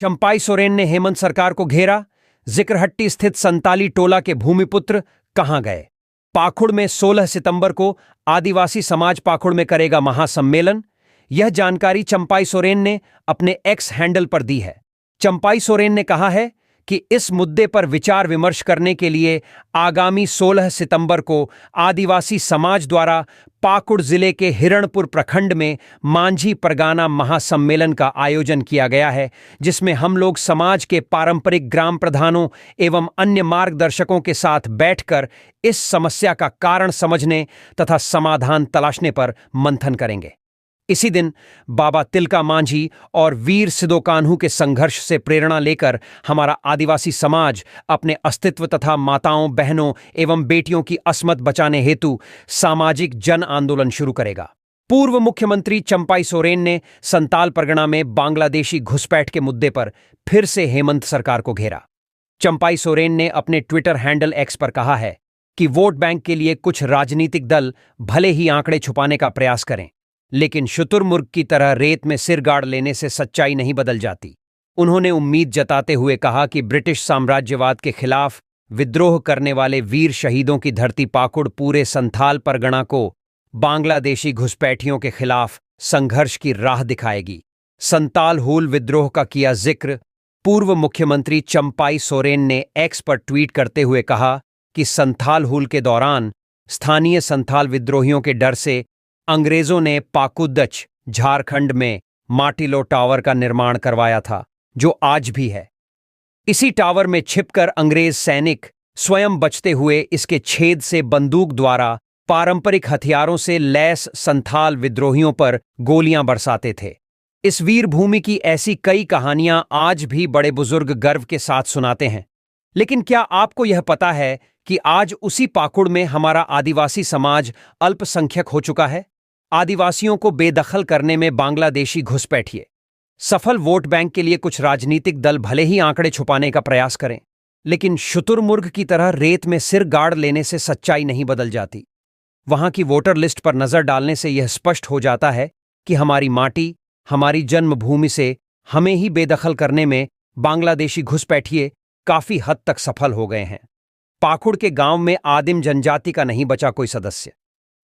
चंपाई सोरेन ने हेमंत सरकार को घेरा। जिक्रहट्टी स्थित संताली टोला के भूमिपुत्र कहां गए? पाखुड़ में 16 सितंबर को आदिवासी समाज पाखुड़ में करेगा महासम्मेलन। यह जानकारी चंपाई सोरेन ने अपने एक्स हैंडल पर दी है। चंपाई सोरेन ने कहा है कि इस मुद्दे पर विचार विमर्श करने के लिए आगामी 16 सितंबर को आदिवासी समाज द्वारा पाकुड़ जिले के हिरणपुर प्रखंड में मांझी परगाना महासम्मेलन का आयोजन किया गया है, जिसमें हम लोग समाज के पारंपरिक ग्राम प्रधानों एवं अन्य मार्गदर्शकों के साथ बैठकर इस समस्या का कारण समझने तथा समाधान तलाशने पर मंथन करेंगे। इसी दिन बाबा तिलका मांझी और वीर सिदो कान्हू के संघर्ष से प्रेरणा लेकर हमारा आदिवासी समाज अपने अस्तित्व तथा माताओं, बहनों एवं बेटियों की अस्मत बचाने हेतु सामाजिक जन आंदोलन शुरू करेगा। पूर्व मुख्यमंत्री चंपाई सोरेन ने संताल परगना में बांग्लादेशी घुसपैठ के मुद्दे पर फिर से हेमंत सरकार को घेरा। चंपाई सोरेन ने अपने ट्विटर हैंडल एक्स पर कहा है कि वोट बैंक के लिए कुछ राजनीतिक दल भले ही आंकड़े छुपाने का प्रयास करें, लेकिन शुतुरमुर्ग की तरह रेत में सिर गाड़ लेने से सच्चाई नहीं बदल जाती। उन्होंने उम्मीद जताते हुए कहा कि ब्रिटिश साम्राज्यवाद के खिलाफ विद्रोह करने वाले वीर शहीदों की धरती पाकुड़ पूरे संथाल परगना को बांग्लादेशी घुसपैठियों के खिलाफ संघर्ष की राह दिखाएगी। संताल हूल विद्रोह का किया जिक्र पूर्व मुख्यमंत्री चंपाई सोरेन ने एक्स पर ट्वीट करते हुए कहा कि संथाल हूल के दौरान स्थानीय संथाल विद्रोहियों के डर से अंग्रेजों ने पाकुदच झारखंड में माटिलो टावर का निर्माण करवाया था, जो आज भी है। इसी टावर में छिपकर अंग्रेज सैनिक स्वयं बचते हुए इसके छेद से बंदूक द्वारा पारंपरिक हथियारों से लैस संथाल विद्रोहियों पर गोलियां बरसाते थे। इस वीर भूमि की ऐसी कई कहानियां आज भी बड़े बुजुर्ग गर्व के साथ सुनाते हैं। लेकिन क्या आपको यह पता है कि आज उसी पाकुड़ में हमारा आदिवासी समाज अल्पसंख्यक हो चुका है? आदिवासियों को बेदखल करने में बांग्लादेशी घुसपैठिए। सफल वोट बैंक के लिए कुछ राजनीतिक दल भले ही आंकड़े छुपाने का प्रयास करें, लेकिन शुतुरमुर्ग की तरह रेत में सिर गाड़ लेने से सच्चाई नहीं बदल जाती। वहां की वोटर लिस्ट पर नजर डालने से यह स्पष्ट हो जाता है कि हमारी माटी, हमारी जन्मभूमि से हमें ही बेदखल करने में बांग्लादेशी घुसपैठिए काफी हद तक सफल हो गए हैं। पाकुड़ के गांव में आदिम जनजाति का नहीं बचा कोई सदस्य।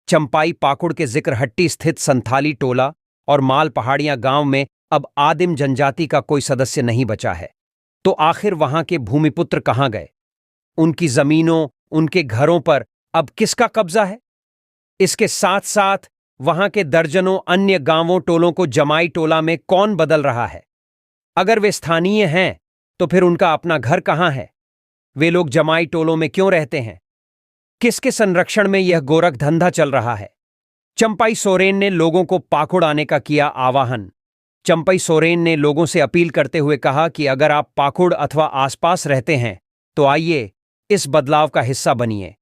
चंपाई पाकुड़ के जिक्रहट्टी स्थित संथाली टोला और माल पहाड़ियां गांव में अब आदिम जनजाति का कोई सदस्य नहीं बचा है। तो आखिर वहां के भूमिपुत्र कहां गए? उनकी जमीनों, उनके घरों पर अब किसका कब्जा है? इसके साथ साथ वहां के दर्जनों अन्य गांवों टोलों को जमाई टोला में कौन बदल रहा है? अगर वे स्थानीय हैं तो फिर उनका अपना घर कहां है? वे लोग जमाई टोलों में क्यों रहते हैं? किसके संरक्षण में यह गोरख धंधा चल रहा है? चंपाई सोरेन ने लोगों को पाकुड़ आने का किया आह्वान। चंपाई सोरेन ने लोगों से अपील करते हुए कहा कि अगर आप पाकुड़ अथवा आसपास रहते हैं तो आइए इस बदलाव का हिस्सा बनिए।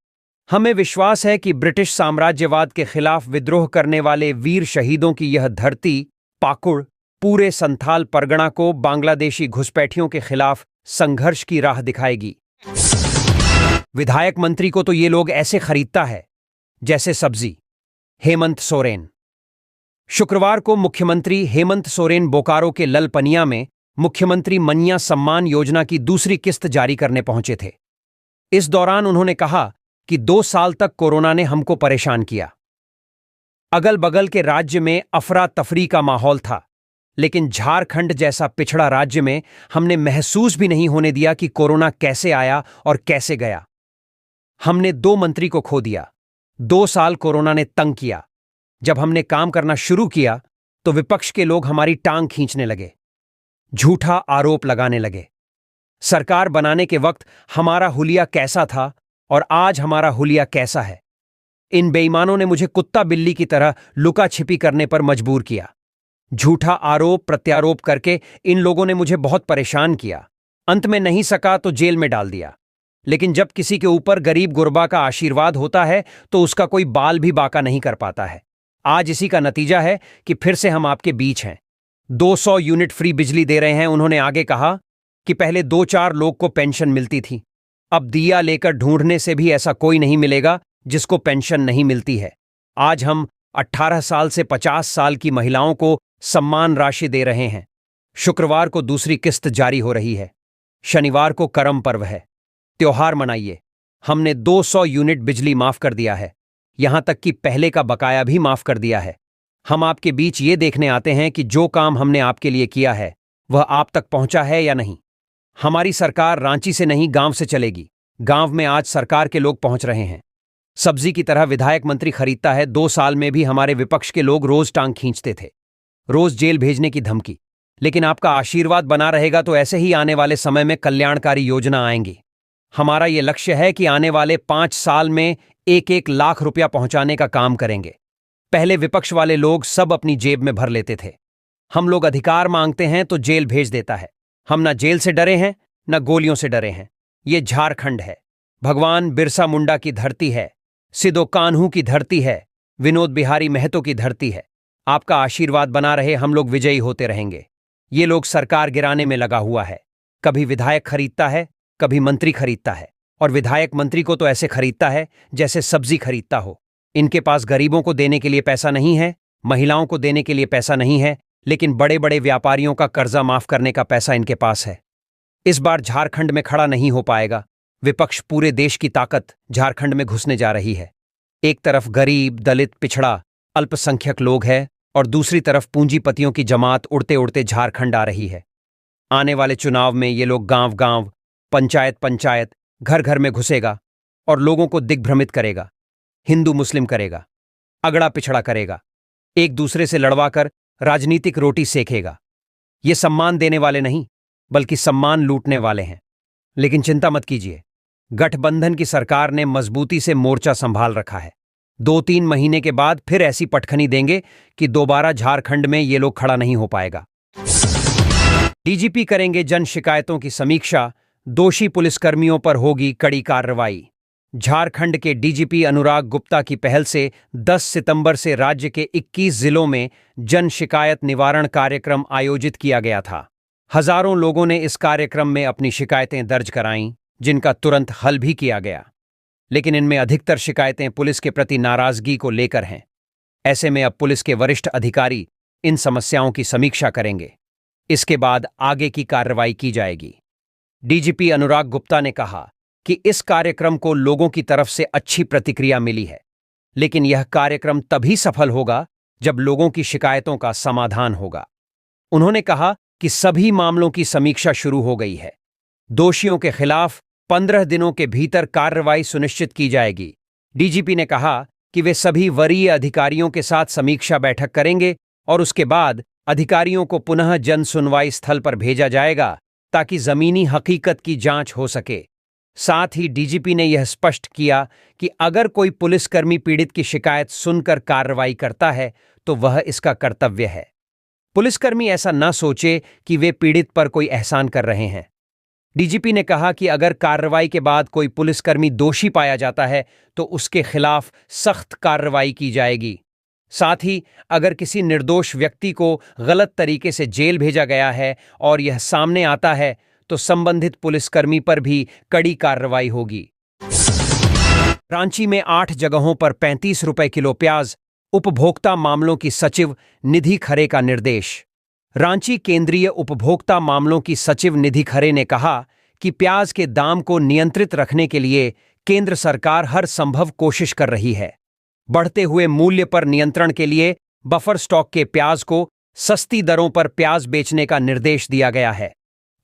हमें विश्वास है कि ब्रिटिश साम्राज्यवाद के खिलाफ विद्रोह करने वाले वीर शहीदों की यह धरती पाकुड़ पूरे संथाल परगना को बांग्लादेशी घुसपैठियों के खिलाफ संघर्ष की राह दिखाएगी। विधायक मंत्री को तो ये लोग ऐसे खरीदता है जैसे सब्जी। हेमंत सोरेन। शुक्रवार को मुख्यमंत्री हेमंत सोरेन बोकारो के ललपनिया में मुख्यमंत्री मनिया सम्मान योजना की दूसरी किस्त जारी करने पहुंचे थे। इस दौरान उन्होंने कहा कि 2 साल तक कोरोना ने हमको परेशान किया। अगल बगल के राज्य में अफरा तफरी का माहौल था, लेकिन झारखंड जैसा पिछड़ा राज्य में हमने महसूस भी नहीं होने दिया कि कोरोना कैसे आया और कैसे गया। हमने 2 मंत्री को खो दिया। 2 साल कोरोना ने तंग किया। जब हमने काम करना शुरू किया तो विपक्ष के लोग हमारी टांग खींचने लगे, झूठा आरोप लगाने लगे। सरकार बनाने के वक्त हमारा हुलिया कैसा था और आज हमारा हुलिया कैसा है? इन बेईमानों ने मुझे कुत्ता बिल्ली की तरह लुका छिपी करने पर मजबूर किया। झूठा आरोप प्रत्यारोप करके इन लोगों ने मुझे बहुत परेशान किया। अंत में नहीं सका तो जेल में डाल दिया। लेकिन जब किसी के ऊपर गरीब गुरबा का आशीर्वाद होता है तो उसका कोई बाल भी बाका नहीं कर पाता है। आज इसी का नतीजा है कि फिर से हम आपके बीच हैं। 200 यूनिट फ्री बिजली दे रहे हैं। उन्होंने आगे कहा कि पहले 2-4 लोग को पेंशन मिलती थी, अब दिया लेकर ढूंढने से भी ऐसा कोई नहीं मिलेगा जिसको पेंशन नहीं मिलती है। आज हम 18 साल से 50 साल की महिलाओं को सम्मान राशि दे रहे हैं। शुक्रवार को दूसरी किस्त जारी हो रही है। शनिवार को करम पर्व है, त्योहार मनाइए। हमने 200 यूनिट बिजली माफ कर दिया है, यहां तक कि पहले का बकाया भी माफ कर दिया है। हम आपके बीच ये देखने आते हैं कि जो काम हमने आपके लिए किया है वह आप तक पहुंचा है या नहीं। हमारी सरकार रांची से नहीं गांव से चलेगी। गांव में आज सरकार के लोग पहुंच रहे हैं। सब्जी की तरह विधायक मंत्री खरीदता है। 2 साल में भी हमारे विपक्ष के लोग रोज टांग खींचते थे, रोज जेल भेजने की धमकी। लेकिन आपका आशीर्वाद बना रहेगा तो ऐसे ही आने वाले समय में कल्याणकारी योजना आएंगी। हमारा ये लक्ष्य है कि आने वाले 5 साल में 1-1 लाख रुपया पहुंचाने का काम करेंगे। पहले विपक्ष वाले लोग सब अपनी जेब में भर लेते थे। हम लोग अधिकार मांगते हैं तो जेल भेज देता है। हम ना जेल से डरे हैं न गोलियों से डरे हैं। ये झारखंड है, भगवान बिरसा मुंडा की धरती है, सिदो कान्हू की धरती है, विनोद बिहारी महतो की धरती है। आपका आशीर्वाद बना रहे, हम लोग विजयी होते रहेंगे। ये लोग सरकार गिराने में लगा हुआ है। कभी विधायक खरीदता है, कभी मंत्री खरीदता है, और विधायक मंत्री को तो ऐसे खरीदता है जैसे सब्जी खरीदता हो। इनके पास गरीबों को देने के लिए पैसा नहीं है, महिलाओं को देने के लिए पैसा नहीं है, लेकिन बड़े बड़े व्यापारियों का कर्जा माफ करने का पैसा इनके पास है। इस बार झारखंड में खड़ा नहीं हो पाएगा। विपक्ष पूरे देश की ताकत झारखंड में घुसने जा रही है। एक तरफ गरीब, दलित, पिछड़ा, अल्पसंख्यक लोग हैं और दूसरी तरफ पूंजीपतियों की जमात उड़ते उड़ते झारखंड आ रही है। आने वाले चुनाव में ये लोग गांव गांव, पंचायत पंचायत, घर घर में घुसेगा और लोगों को दिग्भ्रमित करेगा, हिंदू मुस्लिम करेगा, अगड़ा पिछड़ा करेगा, एक दूसरे से लड़वाकर राजनीतिक रोटी सेकेगा। ये सम्मान देने वाले नहीं बल्कि सम्मान लूटने वाले हैं। लेकिन चिंता मत कीजिए, गठबंधन की सरकार ने मजबूती से मोर्चा संभाल रखा है। 2-3 महीने के बाद फिर ऐसी पटखनी देंगे कि दोबारा झारखंड में ये लोग खड़ा नहीं हो पाएगा। डीजीपी करेंगे जन शिकायतों की समीक्षा, दोषी पुलिसकर्मियों पर होगी कड़ी कार्रवाई। झारखंड के डीजीपी अनुराग गुप्ता की पहल से 10 सितंबर से राज्य के 21 जिलों में जन शिकायत निवारण कार्यक्रम आयोजित किया गया था। हजारों लोगों ने इस कार्यक्रम में अपनी शिकायतें दर्ज कराईं, जिनका तुरंत हल भी किया गया। लेकिन इनमें अधिकतर शिकायतें पुलिस के प्रति नाराजगी को लेकर हैं। ऐसे में अब पुलिस के वरिष्ठ अधिकारी इन समस्याओं की समीक्षा करेंगे। इसके बाद आगे की कार्रवाई की जाएगी। डीजीपी अनुराग गुप्ता ने कहा कि इस कार्यक्रम को लोगों की तरफ से अच्छी प्रतिक्रिया मिली है, लेकिन यह कार्यक्रम तभी सफल होगा जब लोगों की शिकायतों का समाधान होगा। उन्होंने कहा कि सभी मामलों की समीक्षा शुरू हो गई है। दोषियों के खिलाफ 15 दिनों के भीतर कार्रवाई सुनिश्चित की जाएगी। डीजीपी ने कहा कि वे सभी वरीय अधिकारियों के साथ समीक्षा बैठक करेंगे और उसके बाद अधिकारियों को पुनः जन सुनवाई स्थल पर भेजा जाएगा ताकि जमीनी हकीकत की जांच हो सके। साथ ही डीजीपी ने यह स्पष्ट किया कि अगर कोई पुलिसकर्मी पीड़ित की शिकायत सुनकर कार्रवाई करता है तो वह इसका कर्तव्य है। पुलिसकर्मी ऐसा न सोचे कि वे पीड़ित पर कोई एहसान कर रहे हैं। डीजीपी ने कहा कि अगर कार्रवाई के बाद कोई पुलिसकर्मी दोषी पाया जाता है तो उसके खिलाफ सख्त कार्रवाई की जाएगी। साथ ही अगर किसी निर्दोष व्यक्ति को गलत तरीके से जेल भेजा गया है और यह सामने आता है तो संबंधित पुलिसकर्मी पर भी कड़ी कार्रवाई होगी। रांची में 8 जगहों पर 35 रुपए किलो प्याज, उपभोक्ता मामलों की सचिव निधि खरे का निर्देश। रांची केंद्रीय उपभोक्ता मामलों की सचिव निधि खरे ने कहा कि प्याज के दाम को नियंत्रित रखने के लिए केंद्र सरकार हर संभव कोशिश कर रही है। बढ़ते हुए मूल्य पर नियंत्रण के लिए बफर स्टॉक के प्याज को सस्ती दरों पर प्याज बेचने का निर्देश दिया गया है।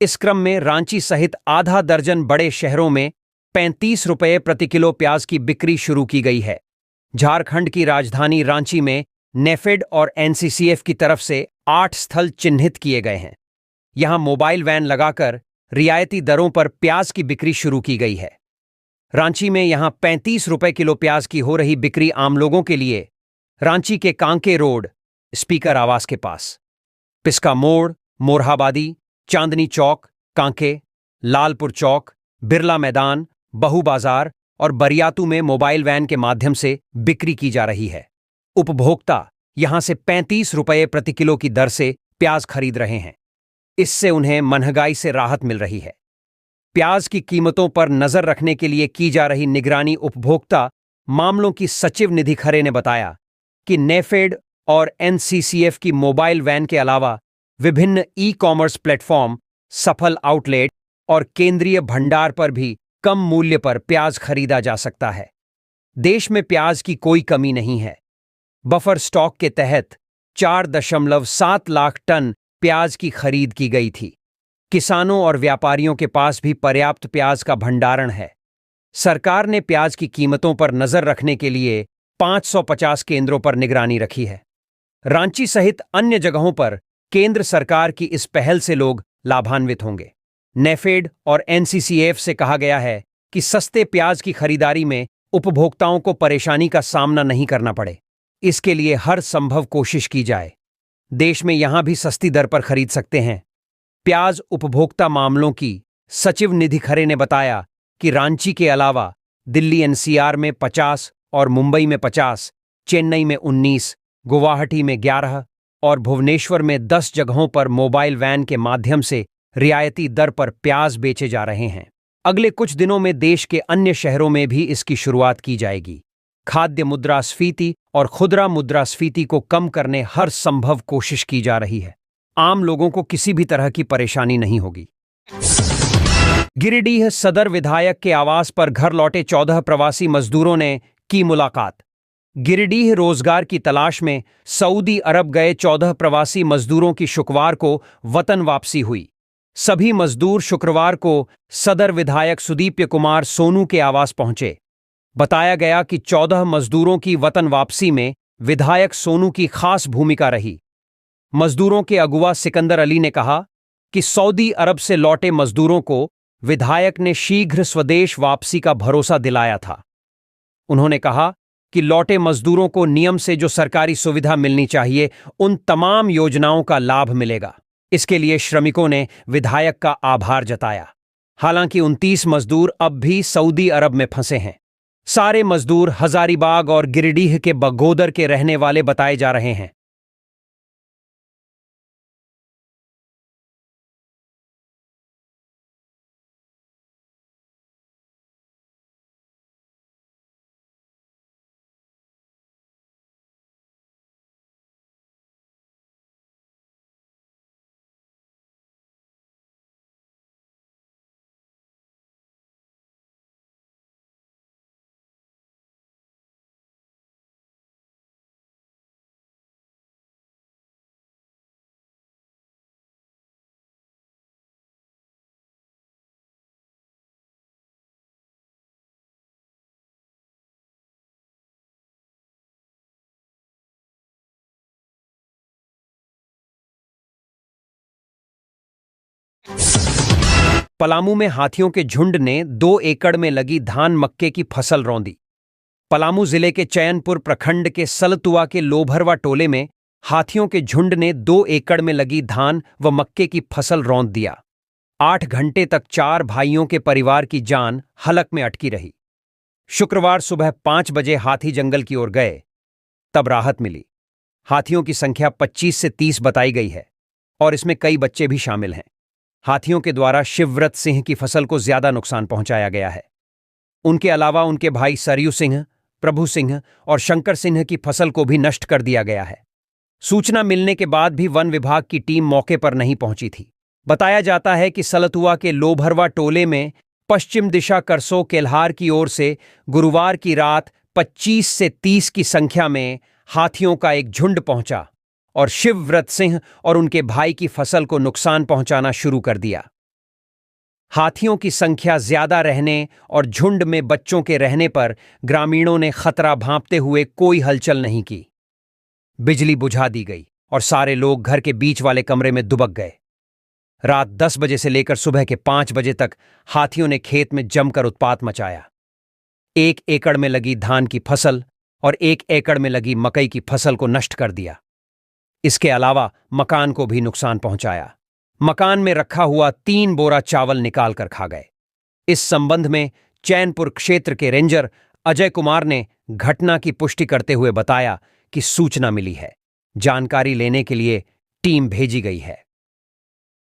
इस क्रम में रांची सहित आधा दर्जन बड़े शहरों में 35 रुपये प्रति किलो प्याज की बिक्री शुरू की गई है। झारखंड की राजधानी रांची में नेफेड और एनसीसीएफ की तरफ से 8 स्थल चिन्हित किए गए हैं। यहां मोबाइल वैन लगाकर रियायती दरों पर प्याज की बिक्री शुरू की गई है। रांची में यहां 35 रुपए किलो प्याज की हो रही बिक्री आम लोगों के लिए रांची के कांके रोड, स्पीकर आवास के पास, पिस्का मोड़, मोरहाबादी, चांदनी चौक, कांके, लालपुर चौक, बिरला मैदान, बहु बाजार और बरियातू में मोबाइल वैन के माध्यम से बिक्री की जा रही है। उपभोक्ता यहां से 35 रुपये प्रति किलो की दर से प्याज खरीद रहे हैं। इससे उन्हें महंगाई से राहत मिल रही है। प्याज की कीमतों पर नजर रखने के लिए की जा रही निगरानी उपभोक्ता मामलों की सचिव निधि खरे ने बताया कि नेफेड और एनसीसीएफ की मोबाइल वैन के अलावा विभिन्न ई-कॉमर्स प्लेटफॉर्म, सफल आउटलेट और केंद्रीय भंडार पर भी कम मूल्य पर प्याज खरीदा जा सकता है। देश में प्याज की कोई कमी नहीं है। बफर स्टॉक के तहत 4.7 लाख टन प्याज की खरीद की गई थी। किसानों और व्यापारियों के पास भी पर्याप्त प्याज का भंडारण है। सरकार ने प्याज की कीमतों पर नजर रखने के लिए 550 केंद्रों पर निगरानी रखी है। रांची सहित अन्य जगहों पर केंद्र सरकार की इस पहल से लोग लाभान्वित होंगे। नेफेड और एनसीसीएफ से कहा गया है कि सस्ते प्याज की खरीदारी में उपभोक्ताओं को परेशानी का सामना नहीं करना पड़े, इसके लिए हर संभव कोशिश की जाए। देश में यहां भी सस्ती दर पर खरीद सकते हैं। प्याज उपभोक्ता मामलों की सचिव निधि खरे ने बताया कि रांची के अलावा दिल्ली एनसीआर में 50 और मुंबई में 50, चेन्नई में 19, गुवाहाटी में 11 और भुवनेश्वर में 10 जगहों पर मोबाइल वैन के माध्यम से रियायती दर पर प्याज बेचे जा रहे हैं। अगले कुछ दिनों में देश के अन्य शहरों में भी इसकी शुरुआत की जाएगी। खाद्य मुद्रास्फीति और खुदरा मुद्रास्फीति को कम करने हर संभव कोशिश की जा रही है। आम लोगों को किसी भी तरह की परेशानी नहीं होगी। गिरिडीह सदर विधायक के आवास पर घर लौटे 14 प्रवासी मजदूरों ने की मुलाकात। गिरिडीह रोजगार की तलाश में सऊदी अरब गए 14 प्रवासी मजदूरों की शुक्रवार को वतन वापसी हुई। सभी मजदूर शुक्रवार को सदर विधायक सुदीप्य कुमार सोनू के आवास पहुंचे। बताया गया कि 14 मजदूरों की वतन वापसी में विधायक सोनू की खास भूमिका रही। मजदूरों के अगुवा सिकंदर अली ने कहा कि सऊदी अरब से लौटे मजदूरों को विधायक ने शीघ्र स्वदेश वापसी का भरोसा दिलाया था। उन्होंने कहा कि लौटे मजदूरों को नियम से जो सरकारी सुविधा मिलनी चाहिए, उन तमाम योजनाओं का लाभ मिलेगा। इसके लिए श्रमिकों ने विधायक का आभार जताया। हालांकि 29 मजदूर अब भी सऊदी अरब में फंसे हैं। सारे मजदूर हजारीबाग और गिरिडीह के बगोदर के रहने वाले बताए जा रहे हैं। पलामू में हाथियों के झुंड ने 2 एकड़ में लगी धान मक्के की फसल रौंदी। पलामू जिले के चैनपुर प्रखंड के सलतुआ के लोभरवा टोले में हाथियों के झुंड ने 2 एकड़ में लगी धान व मक्के की फसल रौंद दिया। 8 घंटे तक 4 भाइयों के परिवार की जान हलक में अटकी रही। शुक्रवार सुबह 5 बजे हाथी जंगल की ओर गए, तब राहत मिली। हाथियों की संख्या 25 से 30 बताई गई है और इसमें कई बच्चे भी शामिल हैं। हाथियों के द्वारा शिवव्रत सिंह की फसल को ज्यादा नुकसान पहुंचाया गया है। उनके अलावा उनके भाई सरयू सिंह, प्रभु सिंह और शंकर सिंह की फसल को भी नष्ट कर दिया गया है। सूचना मिलने के बाद भी वन विभाग की टीम मौके पर नहीं पहुंची थी। बताया जाता है कि सलतुआ के लोभरवा टोले में पश्चिम दिशा करसो केल्हार की ओर से गुरुवार की रात 25 से 30 की संख्या में हाथियों का एक झुंड पहुंचा और शिवव्रत सिंह और उनके भाई की फसल को नुकसान पहुंचाना शुरू कर दिया। हाथियों की संख्या ज्यादा रहने और झुंड में बच्चों के रहने पर ग्रामीणों ने खतरा भांपते हुए कोई हलचल नहीं की। बिजली बुझा दी गई और सारे लोग घर के बीच वाले कमरे में दुबक गए। रात 10 बजे से लेकर सुबह के 5 बजे तक हाथियों ने खेत में जमकर उत्पात मचाया। 1 एकड़ में लगी धान की फसल और 1 एकड़ में लगी मकई की फसल को नष्ट कर दिया। इसके अलावा मकान को भी नुकसान पहुंचाया। मकान में रखा हुआ 3 बोरा चावल निकाल कर खा गए। इस संबंध में चैनपुर क्षेत्र के रेंजर अजय कुमार ने घटना की पुष्टि करते हुए बताया कि सूचना मिली है। जानकारी लेने के लिए टीम भेजी गई है।